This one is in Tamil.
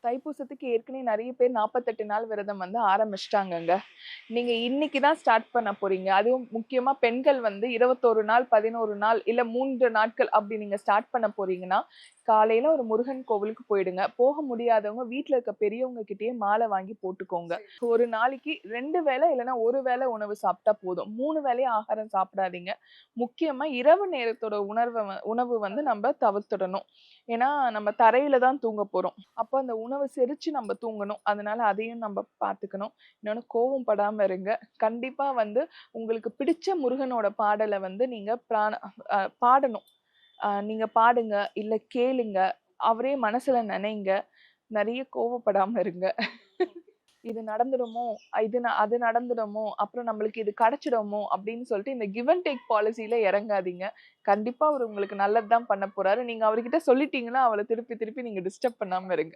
தைப்பூசத்துக்கு ஏற்கனவே நிறைய பேர் 48 நாள் விரதம் வந்து ஆரம்பிச்சிட்டாங்கங்க. நீங்க இன்னைக்கு தான் ஸ்டார்ட் பண்ண போறீங்க. அதுவும் முக்கியமா பெண்கள் வந்து 21 நாள், 11 நாள் இல்ல 3 நாட்கள் அப்படி நீங்க ஸ்டார்ட் பண்ண போறீங்கன்னா, காலையில ஒரு முருகன் கோவிலுக்கு போயிடுங்க. போக முடியாதவங்க வீட்ல இருக்க பெரியவங்க கிட்டயே மாலை வாங்கி போட்டுக்கோங்க. ஒரு நாளைக்கு 2 வேளை இல்லைன்னா 1 வேளை உணவு சாப்பிட்டா போதும். 3 வேளையும் ஆகாரம் சாப்பிடாதீங்க. முக்கியமா இரவு நேரத்தோட உணவு வந்து நம்ம தவிர்த்துடணும். ஏன்னா நம்ம தரையில தான் தூங்க போறோம். அப்போ அந்த உணவு செரிச்சு நம்ம தூங்கணும். அதனால அதையும் நம்ம பார்த்துக்கணும். இன்னொன்னு கோவம் படாம இருங்க. கண்டிப்பா வந்து உங்களுக்கு பிடிச்ச முருகனோட பாடல வந்து நீங்க பாடணும். நீங்க பாடுங்க, இல்ல கேளுங்க. அவரே மனசுல நினைங்க. நெறைய கோவப்படாம இருங்க. இது நடந்துடுமோ, அது நடந்துடுமோ, அப்புறம் நம்மளுக்கு இது கிடைச்சிடுமோ அப்படின்னு சொல்லிட்டு இந்த கிவ் அண்ட் டேக் பாலிசில இறங்காதீங்க. கண்டிப்பா அவரு உங்களுக்கு நல்லது தான் பண்ண போறாரு. நீங்க அவர்கிட்ட சொல்லிட்டீங்கன்னா, அவள திருப்பி திருப்பி நீங்க டிஸ்டர்ப் பண்ணாம இருங்க.